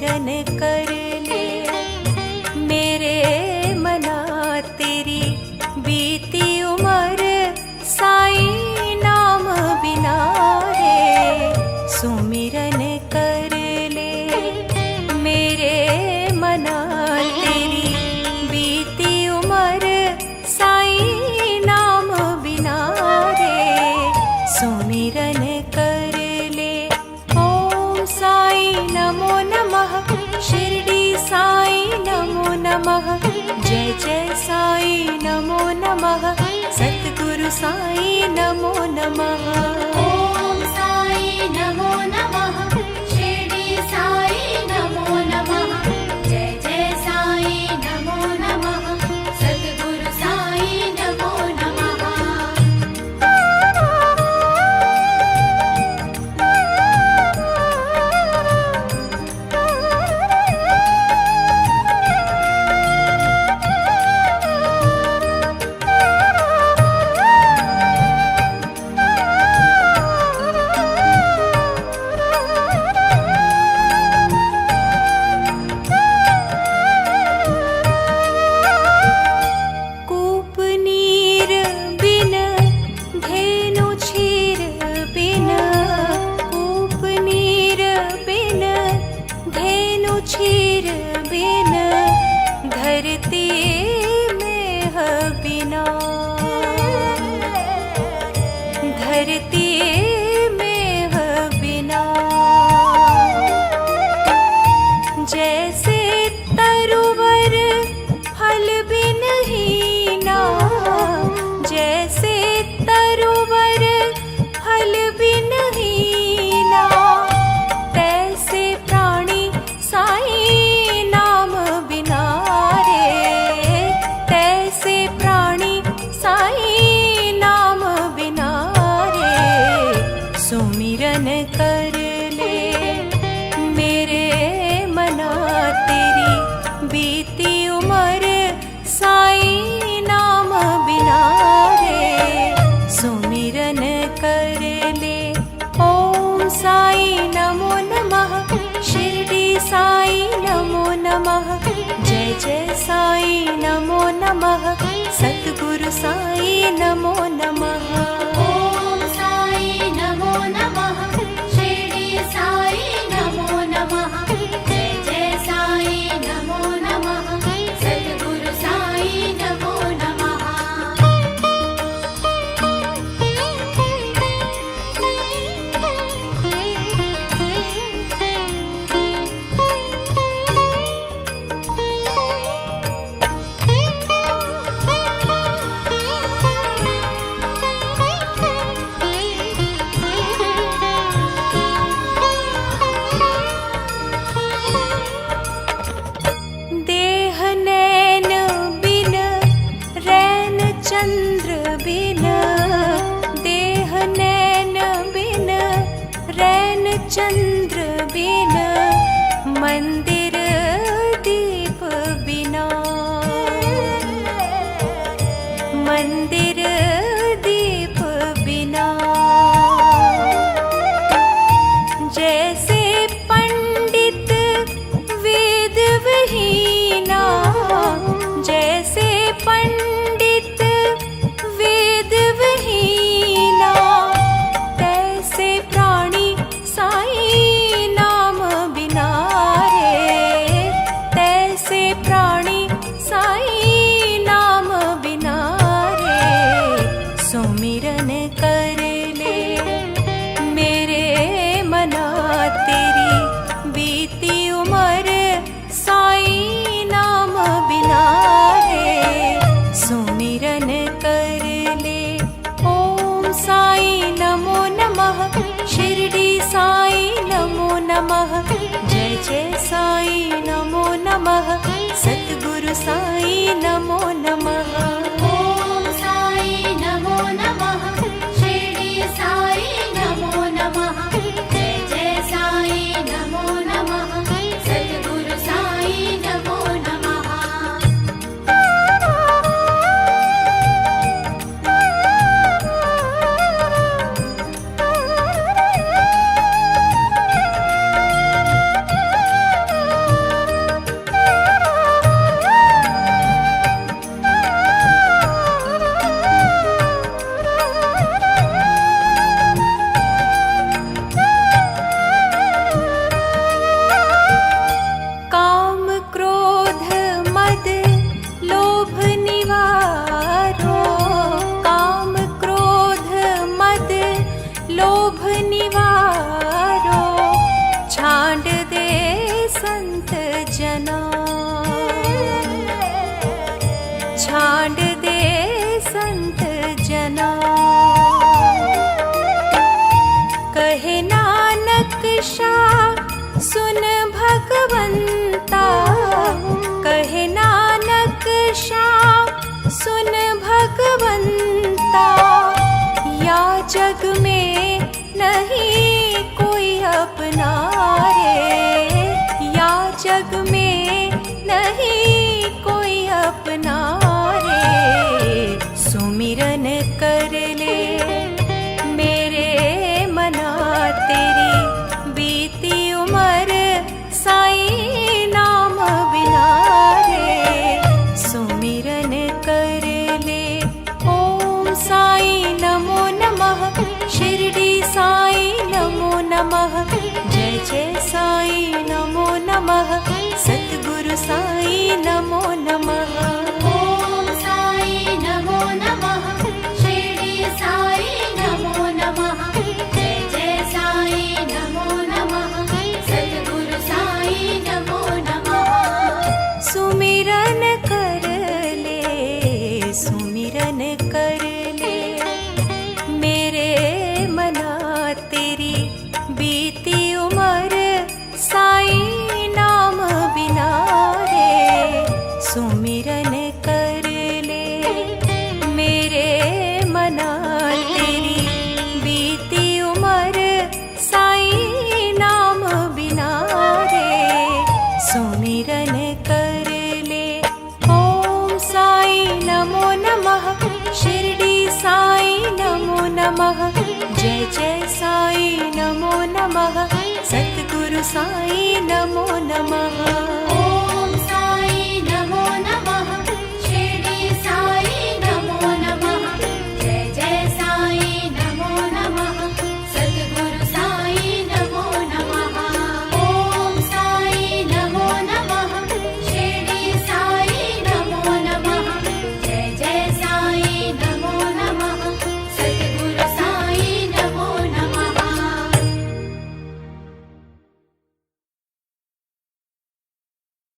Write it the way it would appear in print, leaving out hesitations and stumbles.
सुमिरन कर ले। मेरे मना तेरी बीती उमर, साईं नाम बिना रे सुमिरन कर ले। मेरे मना तेरी बीती उमर, साईं नाम बिना रे सुमिरन कर ले। ओम साईं नमो नमः, शिरडी साईं नमो नमः। जय जय साईं नमो नमः, सद्गुरु साईं नमो नमः। ओम साईं नमो नमः, शिरडी साईं नमो नमः। जय जय साईं नमो नमः, सद्गुरु साईं नमो नमः। कूप नीर बिन धेनु क्षीर बिन, कूप नीर बिन धेनु क्षीर बिन, धरती में है बिना। धरती में है बिना। जैसे तरुवर फल बिन हीना, जैसे तरुवर फल बिन हीना, तैसे प्राणी साईं नाम बिना रे। तैसे प्राणी साईं नाम बिना रे सुमिरन कर ले। मेरे मना तेरी बीती उमर, साईं नाम बिना रे सुमिरन कर ले। ओम साईं नमो नमः, शिरडी साईं नमो नमः। जय जय साईं नमो नमः, सद्गुरु साईं नमो नमः। ओम साईं नमो नमः, शिरडी साईं नमो नमः। जय जय साईं नमो नमः, सद्गुरु साईं नमो नमः। देह नैन बिन रैन चंद्र बिन, देह नैन बिन रैन चंद्र बिन, मंदिर दीप बिना। मंदिर दीप बिना। जैसे पंडित वेद विहीना, जैसे पंडित वेद विहीना, तैसे प्राणी साईं नाम बिना रे। तैसे प्राणी साईं नाम बिना रे सुमिरन कर ले। मेरे मना तेरी बीती उमर, साईं नाम बिना रे सुमिरन कर ले। ओम साईं नमो नमः, शिरडी साईं नमो नमः। जय जय साईं नमो नमः, सद्गुरु साईं नमो नमः। ओम साईं नमो नमः, शिरडी साईं नमो नमः। जय जय साईं नमो नमः, सद्गुरु साईं नमो नमः। सुन भगवंता, कहे नानक शाह सुन भगवंता। या जग में नहीं कोई अपना रे, या जग में नहीं कोई अपना रे। सुमिरन कर ले मेरे मना तेरी, बीती उमर साईं नाम बिना रे। सुमिरन कर ले ओम साईं नमो नमः, शिरडी साईं नमो नमः। जय जय साईं नमो नमः, सद्गुरु साईं नमो नमः। ॐ साई नमो नमः, शिरडी साई नमो नमः। जय जय साई नमो नमः, सद्गुरु साई नमो नमः। सुमिरन कर ले, सुमिरन कर ले मेरे मना तेरी, बीती उमर साईं नाम बिना रे। सुमिरन कर ले मेरे मना तेरी, बीती उमर साईं नाम बिना रे। सुमिरन कर ले ओम साईं नमो नमः, शिरडी साईं नमो नमः। जय जय साईं नमो नमः, सद्गुरु साईं नमो नमः।